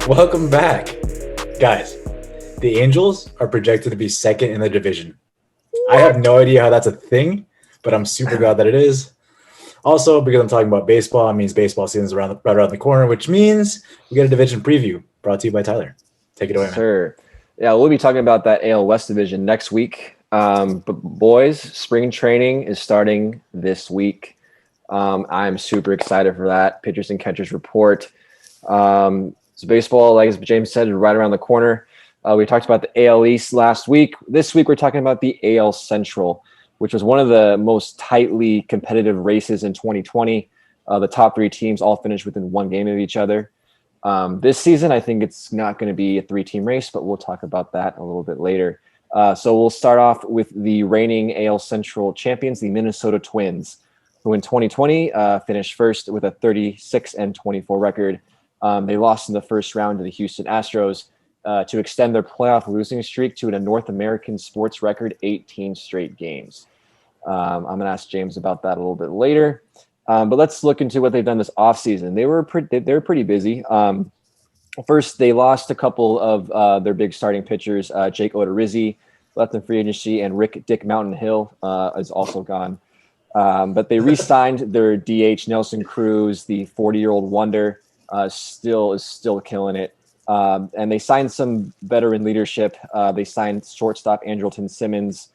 Welcome back. Guys, the Angels are projected to be second in the division. I have no idea how that's a thing, but I'm super glad that it is. Also, because I'm talking about baseball, it means baseball season is right around the corner, which means we get a division preview brought to you by Tyler. Take it away, man. Sir. Yeah, we'll be talking about that AL West division next week. But boys, spring training is starting this week. I'm super excited for that. Pitchers and catchers report. So baseball, like as James said, is right around the corner. We talked about the AL East last week. This week, we're talking about the AL Central, which was one of the most tightly competitive races in 2020. The top three teams all finished within one game of each other. This season, I think it's not going to be a three-team race, but we'll talk about that a little bit later. So we'll start off with the reigning AL Central champions, the Minnesota Twins, who in 2020 finished first with a 36-24 record. They lost in the first round to the Houston Astros to extend their playoff losing streak to a North American sports record 18 straight games. I'm going to ask James about that a little bit later. But let's look into what they've done this offseason. They were pretty busy. First, they lost a couple of their big starting pitchers. Jake Odorizzi left in free agency, and Dick Mountain Hill is also gone. But they re-signed their DH Nelson Cruz, the 40-year-old wonder, still killing it. And they signed some veteran leadership. They signed shortstop Andrelton Simmons.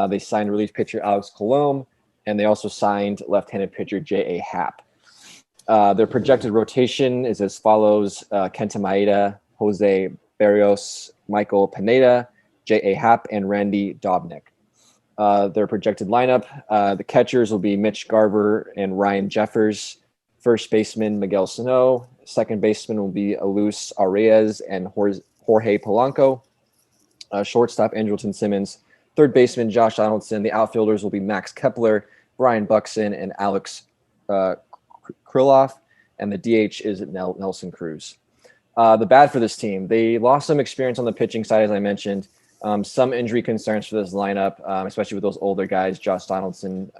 They signed relief pitcher Alex Colomé. And they also signed left-handed pitcher J.A. Happ. Their projected rotation is as follows: Kenta Maeda, Jose Barrios, Michael Pineda, J.A. Happ, and Randy Dobnik. Their projected lineup, the catchers will be Mitch Garver and Ryan Jeffers. First baseman, Miguel Sano. Second baseman will be Alus Arias and Jorge Polanco. Shortstop, Andrelton Simmons. Third baseman, Josh Donaldson. The outfielders will be Max Kepler, Brian Buxton, and Alex Krylov. And the DH is Nelson Cruz. The bad for this team, they lost some experience on the pitching side, as I mentioned. Some injury concerns for this lineup, especially with those older guys, Josh Donaldson.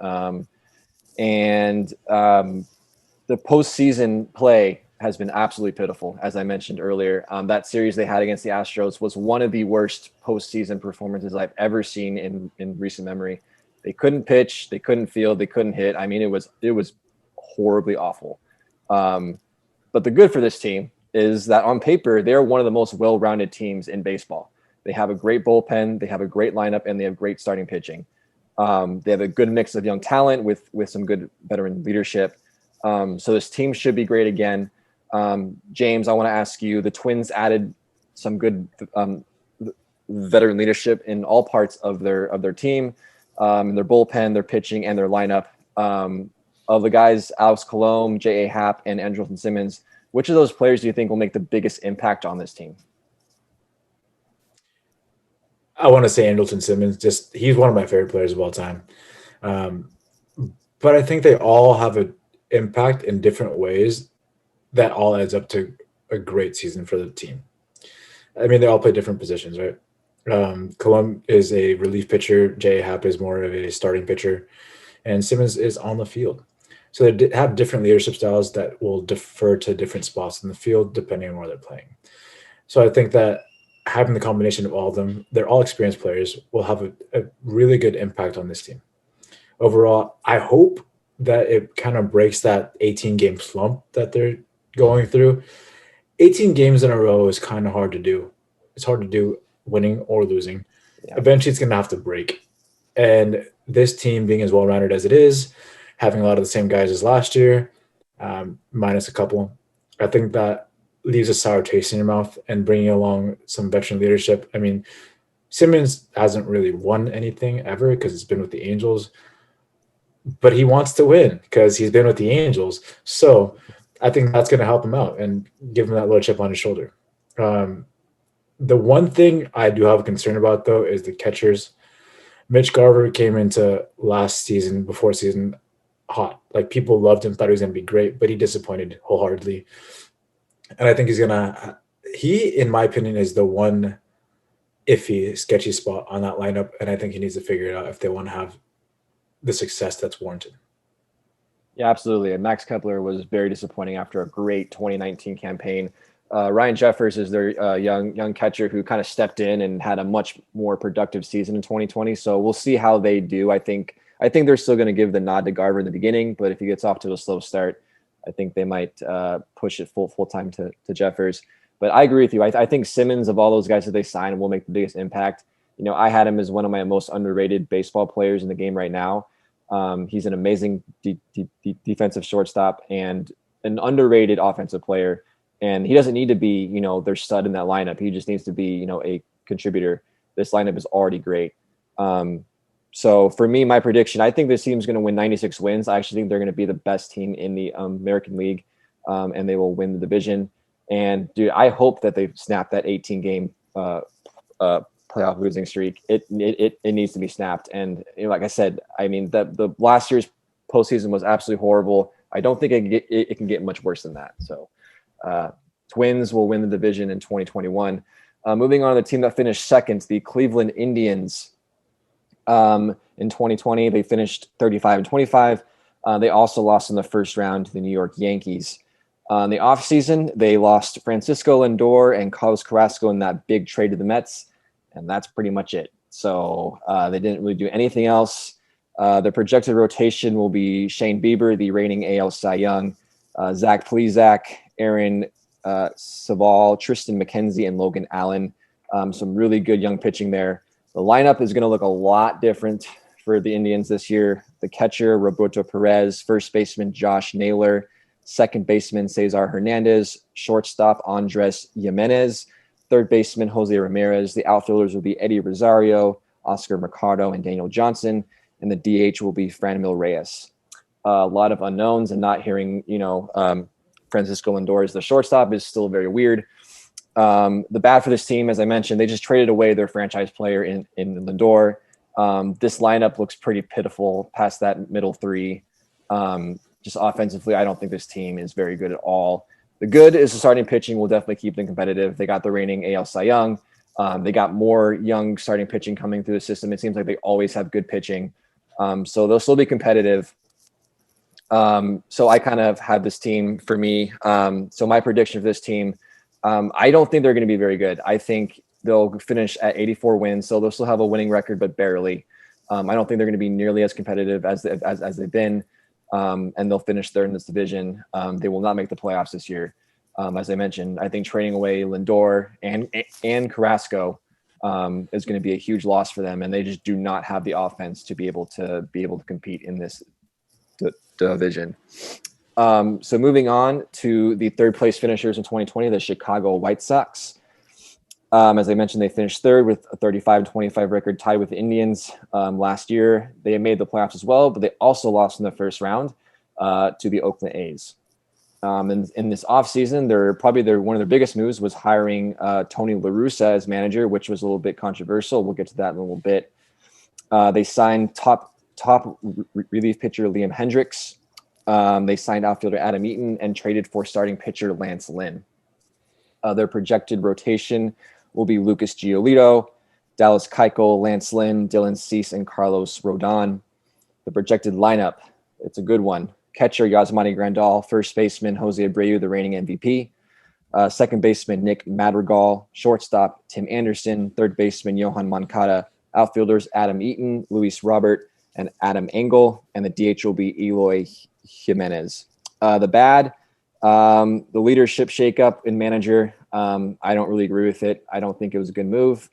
And the postseason play has been absolutely pitiful, as I mentioned earlier. That series they had against the Astros was one of the worst postseason performances I've ever seen in recent memory. They couldn't pitch, they couldn't field, they couldn't hit. I mean, it was horribly awful. But the good for this team is that on paper, they're one of the most well-rounded teams in baseball. They have a great bullpen, they have a great lineup, and they have great starting pitching. They have a good mix of young talent with some good veteran leadership. So this team should be great again. James, I want to ask you, the Twins added some good veteran leadership in all parts of their team, in their bullpen, their pitching, and their lineup. Of the guys, Alex Colomé, J.A. Happ, and Andrelton Simmons, which of those players do you think will make the biggest impact on this team? I want to say Andrelton Simmons. He's one of my favorite players of all time. But I think they all have an impact in different ways that all adds up to a great season for the team. I mean, they all play different positions, right? Colomé is a relief pitcher. J.A. Happ is more of a starting pitcher. And Simmons is on the field. So they have different leadership styles that will defer to different spots in the field depending on where they're playing. So I think that having the combination of all of them, they're all experienced players, will have a really good impact on this team. Overall, I hope that it kind of breaks that 18-game slump that they're going through. 18 games in a row is kind of hard to do. It's hard to do winning or losing. Yeah. Eventually, it's going to have to break. And this team being as well-rounded as it is, having a lot of the same guys as last year, minus a couple, I think that leaves a sour taste in your mouth and bringing along some veteran leadership. I mean, Simmons hasn't really won anything ever because it's been with the Angels, but he wants to win because he's been with the Angels. So I think that's going to help him out and give him that little chip on his shoulder. The one thing I do have a concern about, though, is the catchers. Mitch Garver came into before season, hot. Like, people loved him, thought he was going to be great, but he disappointed wholeheartedly. And I think he, in my opinion, is the one iffy, sketchy spot on that lineup. And I think he needs to figure it out if they want to have the success that's warranted. Yeah, absolutely. And Max Kepler was very disappointing after a great 2019 campaign. Ryan Jeffers is their young catcher who kind of stepped in and had a much more productive season in 2020. So we'll see how they do. I think they're still going to give the nod to Garver in the beginning, but if he gets off to a slow start, I think they might push it full time to Jeffers. But I agree with you. I think Simmons, of all those guys that they signed, will make the biggest impact. I had him as one of my most underrated baseball players in the game right now. He's an amazing defensive shortstop and an underrated offensive player. And he doesn't need to be, their stud in that lineup. He just needs to be, a contributor. This lineup is already great. So for me, my prediction, I think this team's going to win 96 wins. I actually think they're going to be the best team in the American League, and they will win the division. And dude, I hope that they snap that 18-game playoff losing streak. It needs to be snapped. And like I said, I mean, the last year's postseason was absolutely horrible. I don't think it can get much worse than that. So Twins will win the division in 2021. Moving on to the team that finished second, the Cleveland Indians. In 2020, they finished 35-25. They also lost in the first round to the New York Yankees. In the offseason, they lost Francisco Lindor and Carlos Carrasco in that big trade to the Mets, and that's pretty much it. So they didn't really do anything else. Their projected rotation will be Shane Bieber, the reigning AL Cy Young, Zach Plesac, Aaron Savall, Tristan McKenzie, and Logan Allen. Some really good young pitching there. The lineup is going to look a lot different for the Indians this year. The catcher, Roberto Perez, first baseman, Josh Naylor, second baseman, Cesar Hernandez, shortstop, Andres Jimenez, third baseman, Jose Ramirez. The outfielders will be Eddie Rosario, Oscar Mercado, and Daniel Johnson. And the DH will be Franmil Reyes. A lot of unknowns, and not hearing, Francisco Lindor as the shortstop is still very weird. The bad for this team, as I mentioned, they just traded away their franchise player in Lindor. This lineup looks pretty pitiful past that middle three. Just offensively, I don't think this team is very good at all. The good is the starting pitching will definitely keep them competitive. They got the reigning AL Cy Young. They got more young starting pitching coming through the system. It seems like they always have good pitching. So they'll still be competitive. So I kind of had this team for me. So my prediction for this team, I don't think they're going to be very good. I think they'll finish at 84 wins. So they'll still have a winning record, but barely. I don't think they're going to be nearly as competitive as they've been. And they'll finish third in this division. They will not make the playoffs this year. As I mentioned, I think trading away Lindor and Carrasco is going to be a huge loss for them, and they just do not have the offense to be able to compete in this division. So moving on to the third place finishers in 2020, the Chicago White Sox. As I mentioned, they finished third with a 35-25 record, tied with the Indians. Last year, they made the playoffs as well, but they also lost in the first round to the Oakland A's. And in this offseason, one of their biggest moves was hiring Tony La Russa as manager, which was a little bit controversial. We'll get to that in a little bit. They signed top relief pitcher Liam Hendricks. They signed outfielder Adam Eaton and traded for starting pitcher Lance Lynn. Their projected rotation will be Lucas Giolito, Dallas Keuchel, Lance Lynn, Dylan Cease, and Carlos Rodon. The projected lineup, it's a good one. Catcher Yasmani Grandal, first baseman Jose Abreu, the reigning MVP. Second baseman Nick Madrigal, shortstop Tim Anderson, third baseman Johan Moncada, outfielders Adam Eaton, Luis Robert, and Adam Engel, and the DH will be Eloy Jimenez. The bad, the leadership shakeup in manager. I don't really agree with it. I don't think it was a good move.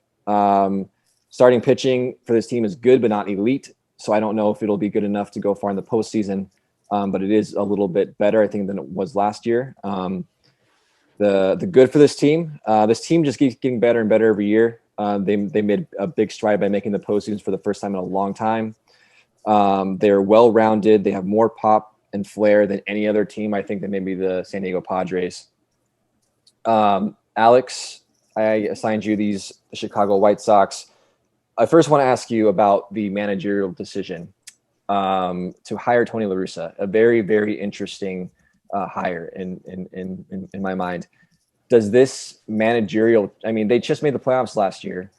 Starting pitching for this team is good, but not elite. So I don't know if it'll be good enough to go far in the postseason. But it is a little bit better, I think, than it was last year. The good for this team just keeps getting better and better every year. They made a big stride by making the postseason for the first time in a long time. They're well-rounded. They have more pop and flair than any other team, I think, than maybe the San Diego Padres. Alex, I assigned you the Chicago White Sox. I first want to ask you about the managerial decision to hire Tony La Russa, a very, very interesting hire in my mind. Does this managerial, I mean, they just made the playoffs last year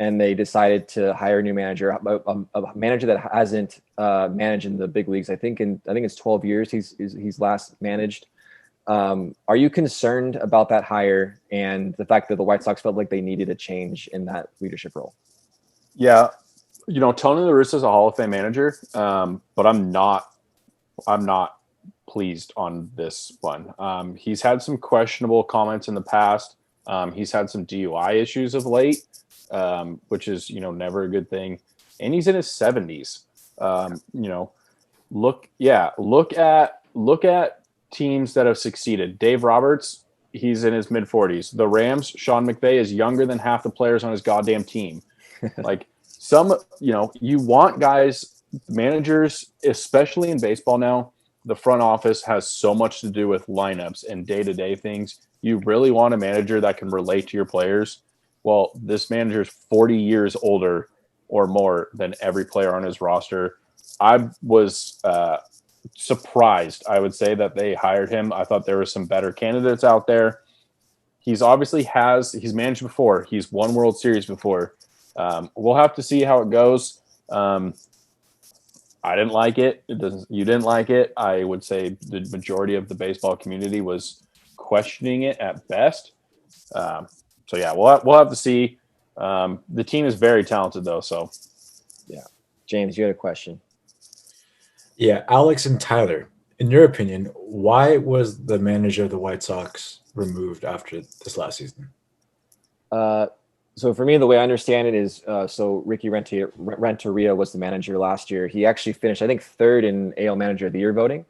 and they decided to hire a new manager, a manager that hasn't managed in the big leagues. I think it's 12 years he's last managed. Are you concerned about that hire and the fact that the White Sox felt like they needed a change in that leadership role? Yeah. Tony La Russa is a Hall of Fame manager, but I'm not pleased on this one. He's had some questionable comments in the past. He's had some DUI issues of late, which is, never a good thing. And he's in his 70s. Look at teams that have succeeded. Dave Roberts, he's in his mid 40s. The Rams, Sean McVay is younger than half the players on his goddamn team. Like you want guys, managers, especially in baseball now, the front office has so much to do with lineups and day-to-day things. You really want a manager that can relate to your players. Well, this manager is 40 years older or more than every player on his roster. I was surprised, I would say, that they hired him. I thought there were some better candidates out there. He's managed before. He's won World Series before. We'll have to see how it goes. I didn't like it. You didn't like it. I would say the majority of the baseball community was questioning it at best. We'll have to see. The team is very talented though. So yeah. James, you had a question. Yeah. Alex and Tyler, in your opinion, why was the manager of the White Sox removed after this last season? So for me, the way I understand it is, so Ricky Renteria was the manager last year. He actually finished, I think, third in AL Manager of the Year voting.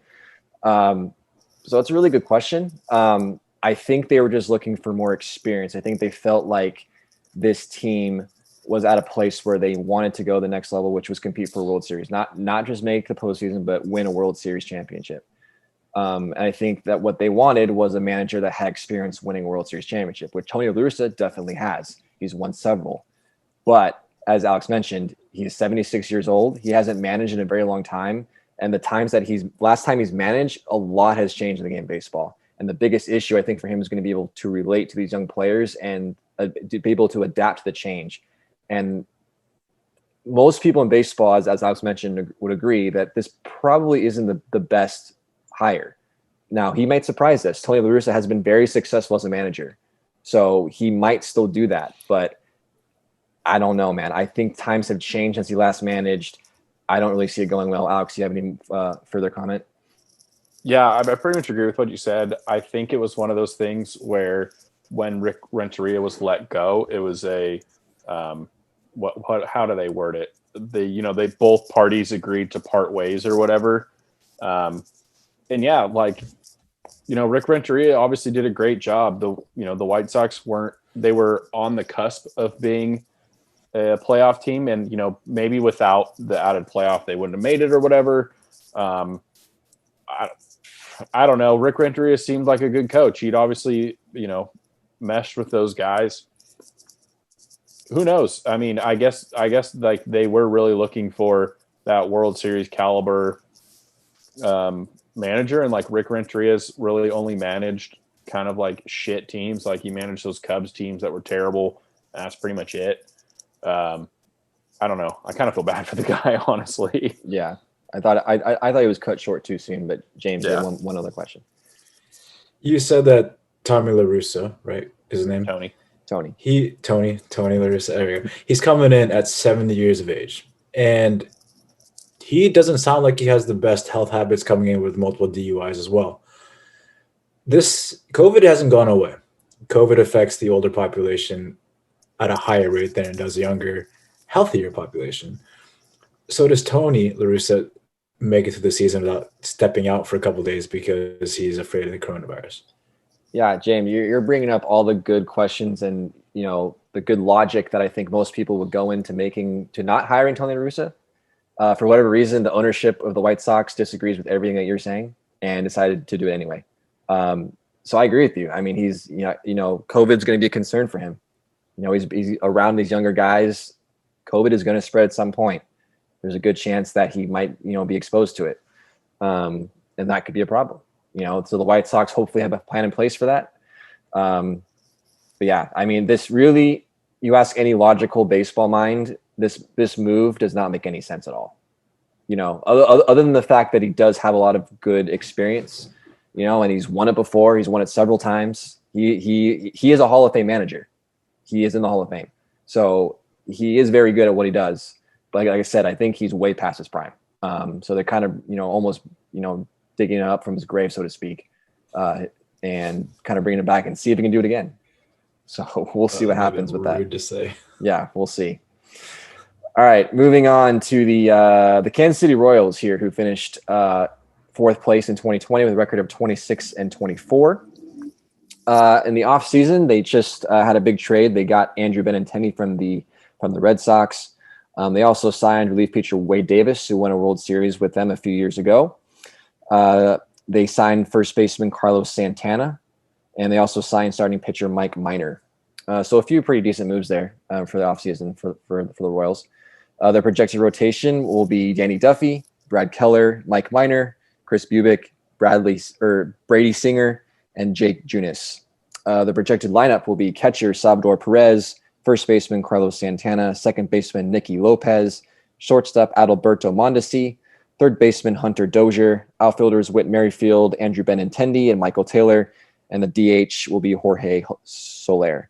So it's a really good question. I think they were just looking for more experience. I think they felt like this team was at a place where they wanted to go the next level, which was compete for a World Series, not just make the postseason, but win a World Series championship. And I think that what they wanted was a manager that had experience winning a World Series championship, which Tony La Russa definitely has. He's won several. But as Alex mentioned, he's 76 years old. He hasn't managed in a very long time. And last time he's managed, a lot has changed in the game of baseball. And the biggest issue, I think, for him is going to be able to relate to these young players and to be able to adapt to the change. And most people in baseball, as Alex mentioned, would agree that this probably isn't the best hire. Now, he might surprise us. Tony La Russa has been very successful as a manager. So he might still do that, but I don't know, man. I think times have changed since he last managed. I don't really see it going well. Alex, do you have any further comment? Yeah, I pretty much agree with what you said. I think it was one of those things where when Rick Renteria was let go, it was how do they word it? They both parties agreed to part ways or whatever. Rick Renteria obviously did a great job. The White Sox they were on the cusp of being a playoff team, and maybe without the added playoff they wouldn't have made it or whatever. I don't know. Rick Renteria seemed like a good coach. He'd obviously meshed with those guys. Who knows? I mean, I guess like they were really looking for that World Series caliber manager, and like Rick Renteria's really only managed kind of like shit teams. Like he managed those Cubs teams that were terrible. That's pretty much it. I don't know. I kind of feel bad for the guy, honestly. Yeah, I thought he was cut short too soon. But James, you had one other question. You said that Tommy La Russa, right? Is his name Tony? Tony La Russa. There we go. He's coming in at 70 years of age, and he doesn't sound like he has the best health habits, coming in with multiple DUIs as well. This COVID hasn't gone away. COVID affects the older population at a higher rate than it does the younger, healthier population. So does Tony La Russa make it through the season without stepping out for a couple of days because he's afraid of the coronavirus? Yeah, James, you're bringing up all the good questions and the good logic that I think most people would go into not hiring Tony La Russa. For whatever reason, the ownership of the White Sox disagrees with everything that you're saying and decided to do it anyway. So I agree with you. I mean, he's COVID's going to be a concern for him. He's around these younger guys. COVID is going to spread at some point. There's a good chance that he might be exposed to it, and that could be a problem. So the White Sox hopefully have a plan in place for that. But yeah, I mean, this really, you ask any logical baseball mind, this move does not make any sense at all. Other than the fact that he does have a lot of good experience, and he's won it before. He's won it several times. He is a Hall of Fame manager. He is in the Hall of Fame. So he is very good at what he does. But like I said, I think he's way past his prime. So they're kind of, almost, digging it up from his grave, so to speak, and kind of bringing it back and see if he can do it again. So we'll see what happens with that. Rude to say. Yeah, we'll see. All right, moving on to the Kansas City Royals here, who finished fourth place in 2020 with a record of 26-24. In the offseason, they just had a big trade. They got Andrew Benintendi from the Red Sox. They also signed relief pitcher Wade Davis, who won a World Series with them a few years ago. They signed first baseman Carlos Santana, and they also signed starting pitcher Mike Minor. So a few pretty decent moves there for the offseason for the Royals. Their projected rotation will be Danny Duffy, Brad Keller, Mike Minor, Chris Bubick, Brady Singer, and Jake Junis. The projected lineup will be catcher Salvador Perez, first baseman Carlos Santana, second baseman Nicky Lopez, shortstop Adalberto Mondesi, third baseman Hunter Dozier, outfielders Whit Merrifield, Andrew Benintendi, and Michael Taylor, and the DH will be Jorge Soler.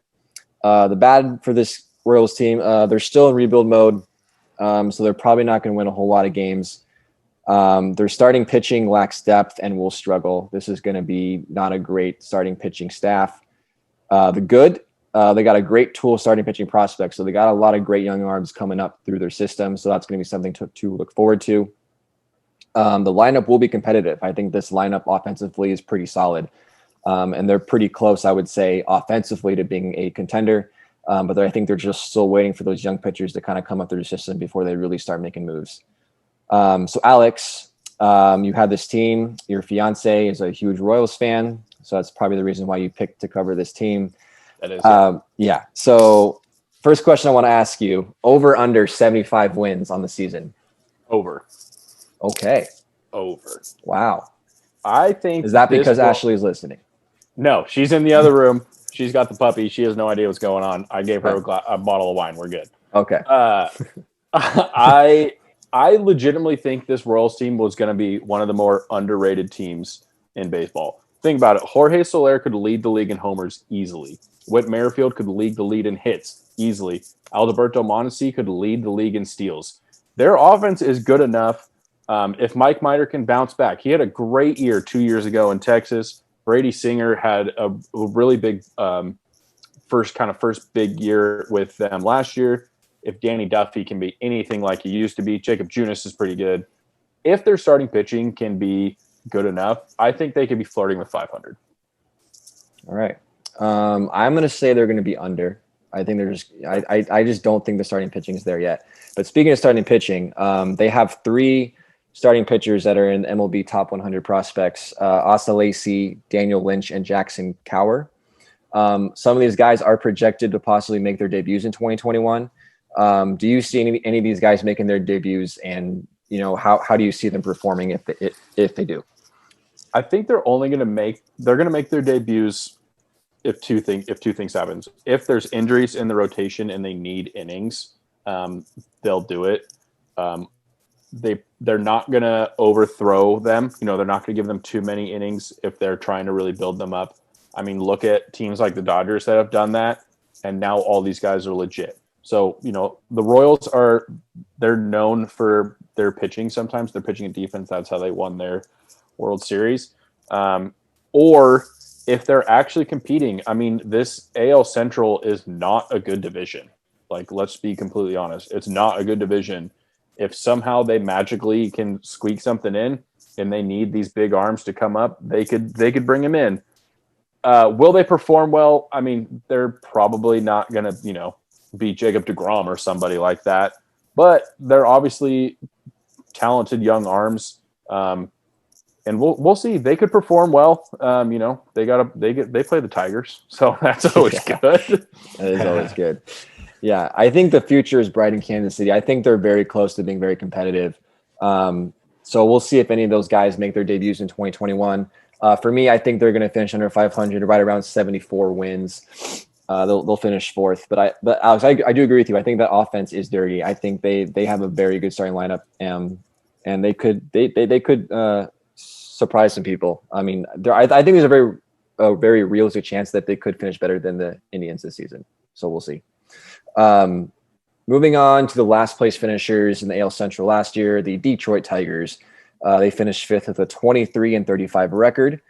The bad for this Royals team, they're still in rebuild mode, so they're probably not going to win a whole lot of games. Their starting pitching lacks depth and will struggle. This is going to be not a great starting pitching staff. They got a great tool starting pitching prospect, so they got a lot of great young arms coming up through their system, so that's going to be something to look forward to. The lineup will be competitive. I think this lineup offensively is pretty solid, and they're pretty close, I would say, offensively to being a contender, but I think they're just still waiting for those young pitchers to kind of come up through the system before they really start making moves. So Alex, you had this team. Your fiance is a huge Royals fan, so that's probably the reason why you picked to cover this team. That is. Yeah. So first question I want to ask you, over under 75 wins on the season? Over. Okay. Over. Wow. I think. Is that because Ashley is listening? No, she's in the other room. She's got the puppy. She has no idea what's going on. I gave her a bottle of wine. We're good. Okay. I legitimately think this Royals team was going to be one of the more underrated teams in baseball. Think about it. Jorge Soler could lead the league in homers easily. Whit Merrifield could lead the lead in hits easily. Alberto Mondesi could lead the league in steals. Their offense is good enough. If Mike Minor can bounce back, he had a great year 2 years ago in Texas. Brady Singer had a really big first big year with them last year. If Danny Duffy can be anything like he used to be, Jacob Junis is pretty good. If their starting pitching can be good enough, I think they could be flirting with 500. All right. I'm going to say they're going to be under. I think they're just I just don't think the starting pitching is there yet. But speaking of starting pitching, they have three starting pitchers that are in MLB top 100 prospects, Asa Lacy, Daniel Lynch, and Jackson Cower. Some of these guys are projected to possibly make their debuts in 2021. Do you see any of these guys making their debuts, and how do you see them performing if they do? I think they're going to make their debuts if two things happens. If there's injuries in the rotation and they need innings, they'll do it. They're not going to overthrow them. They're not going to give them too many innings if they're trying to really build them up. I mean, look at teams like the Dodgers that have done that, and now all these guys are legit. So, the Royals they're known for their pitching. Sometimes they're pitching and defense. That's how they won their World Series. Or if they're actually competing, I mean, this AL Central is not a good division. Like, let's be completely honest. It's not a good division. If somehow they magically can squeak something in and they need these big arms to come up, they could bring them in. Will they perform well? I mean, they're probably not going to, be Jacob deGrom or somebody like that, but they're obviously talented young arms. And we'll see. They could perform well. They play the Tigers, so that's always good. That is always good. Yeah, I think the future is bright in Kansas City. I think they're very close to being very competitive. So we'll see if any of those guys make their debuts in 2021. For me, I think they're going to finish under 500, right around 74 wins. They'll finish fourth. But Alex, I do agree with you. I think that offense is dirty. I think they have a very good starting lineup, and they could surprise some people. I mean, I think there's a very realistic chance that they could finish better than the Indians this season. So we'll see. Moving on to the last place finishers in the AL Central last year, the Detroit Tigers. They finished fifth with a 23-35 record.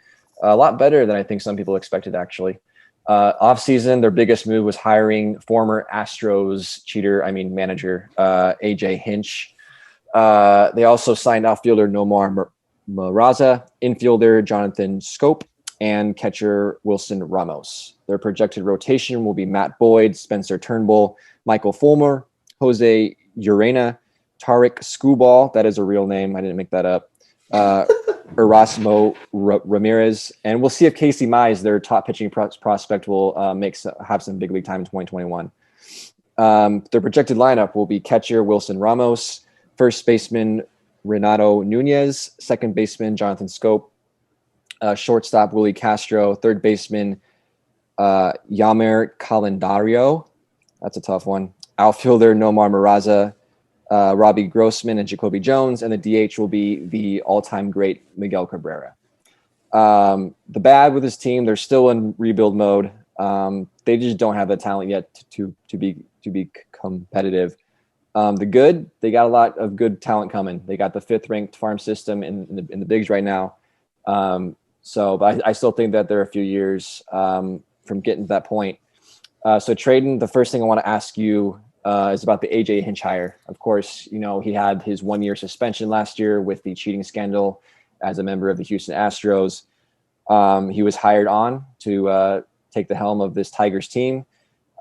A lot better than I think some people expected, actually. Offseason, their biggest move was hiring former Astros manager, AJ Hinch. They also signed outfielder Nomar Maraza, infielder Jonathan Scope, and catcher Wilson Ramos. Their projected rotation will be Matt Boyd, Spencer Turnbull, Michael Fulmer, Jose Urena, Tariq Skubal, that is a real name, I didn't make that up, Erasmo Ramirez, and we'll see if Casey Mize, their top pitching prospect, will have some big league time in 2021. Their projected lineup will be catcher Wilson Ramos, first baseman Renato Nunez, second baseman Jonathan Scope, shortstop Willie Castro, third baseman Yamir Calendario, that's a tough one, outfielder Nomar Maraza, Robbie Grossman, and Jacoby Jones, and the DH will be the all-time great Miguel Cabrera. The bad with this team, they're still in rebuild mode. They just don't have the talent yet to be competitive. The good, they got a lot of good talent coming. They got the 5th-ranked farm system in the bigs right now. But I still think that they're a few years from getting to that point. So Traden, the first thing I want to ask you is about the AJ Hinch hire. Of course, he had his 1-year suspension last year with the cheating scandal as a member of the Houston Astros. He was hired on to take the helm of this Tigers team.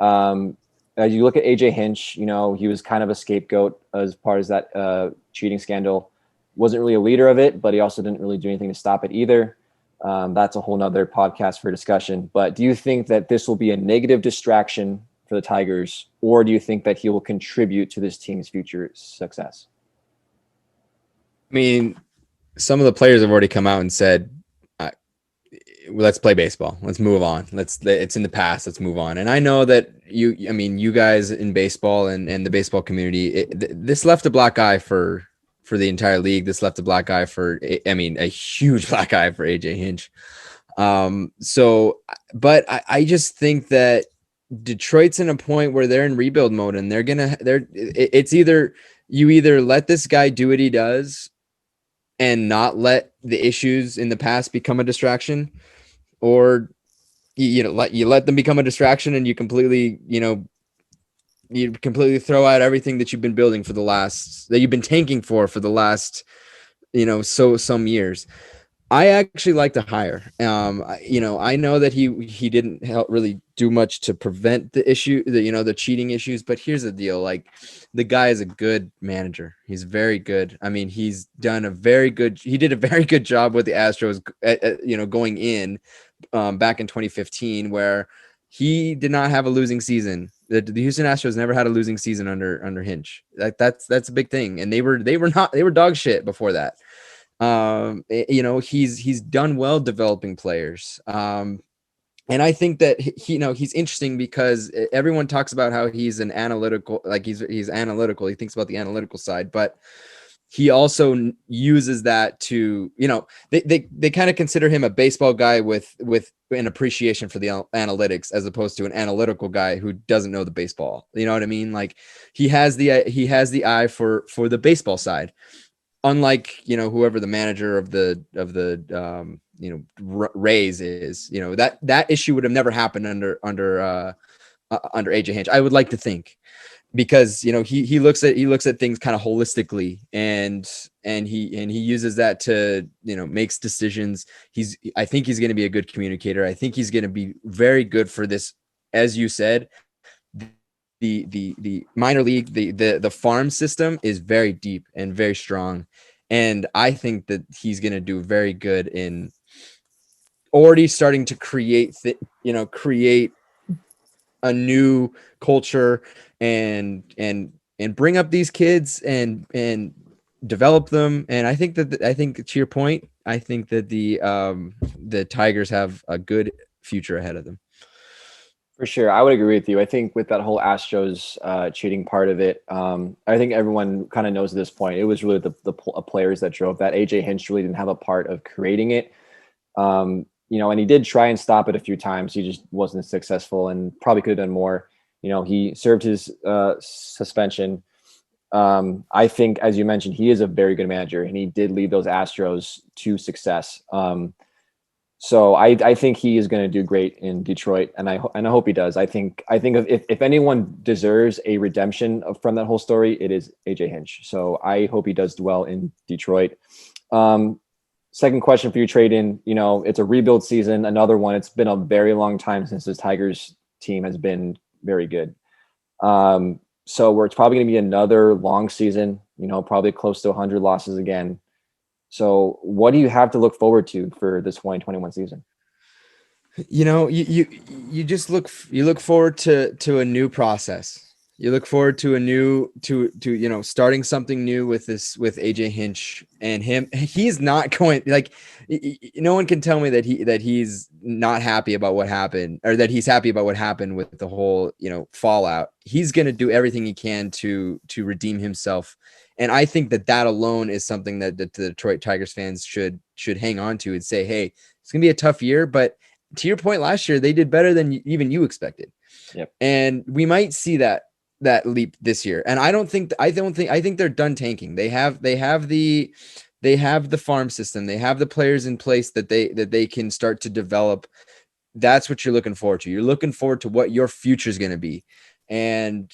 As you look at AJ Hinch, he was kind of a scapegoat as part of that cheating scandal. Wasn't really a leader of it, but he also didn't really do anything to stop it either. That's a whole nother podcast for discussion. But do you think that this will be a negative distraction for the Tigers, or do you think that he will contribute to this team's future success? I mean, some of the players have already come out and said, let's play baseball. Let's move on. It's in the past. Let's move on. And I know that you guys in baseball and the baseball community, this left a black eye for the entire league. This left a black eye a huge black eye for AJ Hinch. But I just think that Detroit's in a point where they're in rebuild mode, and it's either let this guy do what he does and not let the issues in the past become a distraction, or you let them become a distraction and you completely throw out everything that you've been building that you've been tanking for the last some years. I actually like to hire. I know that he didn't help really do much to prevent the issue, the cheating issues. But here's the deal: like, the guy is a good manager. He's very good. I mean, he did a very good job with the Astros. Going in back in 2015, where he did not have a losing season. The Houston Astros never had a losing season under Hinch. That's a big thing, and they were dog shit before that. He's done well developing players. And I think that he's interesting because everyone talks about how he's an analytical, like he's analytical. He thinks about the analytical side, but he also uses that to, they kind of consider him a baseball guy with an appreciation for the analytics, as opposed to an analytical guy who doesn't know the baseball. You know what I mean? Like, he has the eye for the baseball side. Unlike, whoever the manager of the Rays is, that issue would have never happened under AJ Hinch. I would like to think, because he looks at things kind of holistically, and he uses that to makes decisions. I think he's going to be a good communicator. I think he's going to be very good for this, as you said. The minor league, the farm system is very deep and very strong. And I think that he's going to do very good in already starting to create a new culture and bring up these kids and develop them. And I think to your point, I think that the Tigers have a good future ahead of them. For sure. I would agree with you. I think with that whole Astros cheating part of it, I think everyone kind of knows at this point, it was really the players that drove that. AJ Hinch really didn't have a part of creating it. And he did try and stop it a few times. He just wasn't successful and probably could have done more. He served his suspension. I think, as you mentioned, he is a very good manager, and he did lead those Astros to success. So I think he is going to do great in Detroit, and I hope he does. I think if anyone deserves a redemption from that whole story, it is AJ Hinch. So I hope he does well in Detroit. Second question for you, Traden. It's a rebuild season. Another one. It's been a very long time since this Tigers team has been very good. So it's probably going to be another long season. Probably close to 100 losses again. So what do you have to look forward to for this 2021 season? You just look forward to a new process. You look forward to starting something new with AJ Hinch and him. He's not going, like, no one can tell me that he's not happy about what happened, or that he's happy about what happened with the whole, fallout. He's going to do everything he can to redeem himself. And I think that alone is something that the Detroit Tigers fans should hang on to and say, hey, it's going to be a tough year, but to your point, last year, they did better than even you expected. Yep. And we might see that leap this year. And I think they're done tanking. They have the farm system. They have the players in place that they can start to develop. That's what you're looking forward to. You're looking forward to what your future is going to be. And,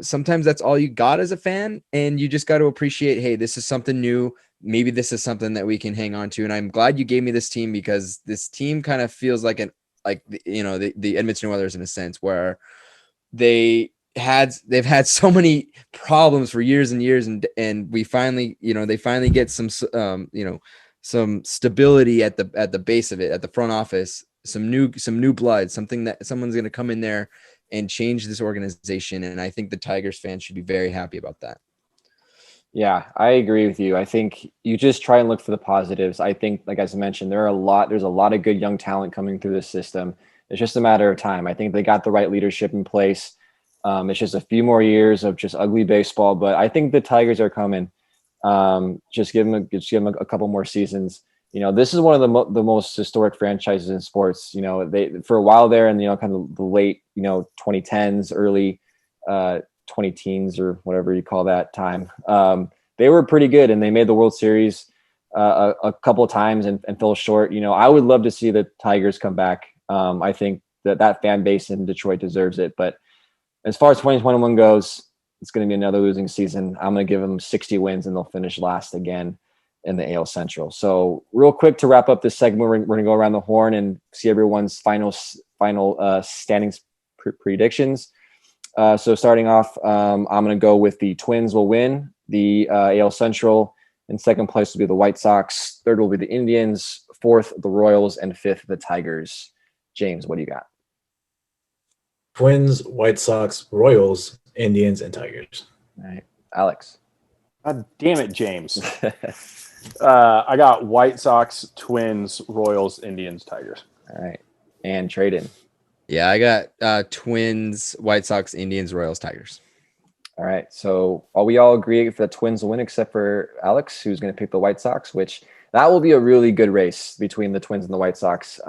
sometimes that's all you got as a fan, and you just got to appreciate, hey, this is something new. Maybe this is something that we can hang on to. And I'm glad you gave me this team, because this team kind of feels like the Edmonton Oilers in a sense, where they've had so many problems for years and years, and we finally, they finally get some stability at the base of it, at the front office, some new blood, something that someone's going to come in there and change this organization. And I think the Tigers fans should be very happy about that. Yeah, I agree with you. I think you just try and look for the positives. I think, like as I mentioned, there's a lot of good young talent coming through this system. It's just a matter of time. I think they got the right leadership in place. It's just a few more years of just ugly baseball, but I think the Tigers are coming. Just give them a couple more seasons. This is one of the most historic franchises in sports. They, for a while there, and kind of the late 2010s, early 20-teens, or whatever you call that time. They were pretty good, and they made the World Series a couple of times and fell short. I would love to see the Tigers come back. I think that fan base in Detroit deserves it, but as far as 2021 goes, it's going to be another losing season. I'm going to give them 60 wins, and they'll finish last again in the AL Central. So real quick to wrap up this segment, we're going to go around the horn and see everyone's final standings predictions. So starting off, I'm going to go with the Twins will win the AL Central. In second place will be the White Sox. Third will be the Indians. Fourth, the Royals. And fifth, the Tigers. James, what do you got? Twins, White Sox, Royals, Indians, and Tigers. All right. Alex. God damn it, James. I got White Sox, Twins, Royals, Indians, Tigers. All right. And Traden. Yeah, I got Twins, White Sox, Indians, Royals, Tigers. All right. So we all agree for the Twins will win, except for Alex, who's going to pick the White Sox, which that will be a really good race between the Twins and the White Sox.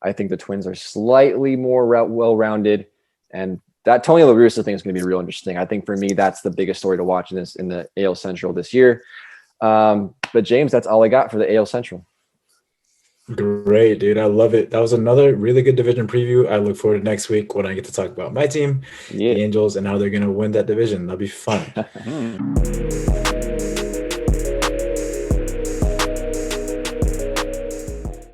I think the Twins are slightly more well-rounded, and that Tony La Russa thing is going to be real interesting. I think for me, that's the biggest story to watch in the AL Central this year. But James, that's all I got for the AL Central. Great, dude. I love it. That was another really good division preview. I look forward to next week when I get to talk about my team, the Angels, and how they're going to win that division. That'll be fun.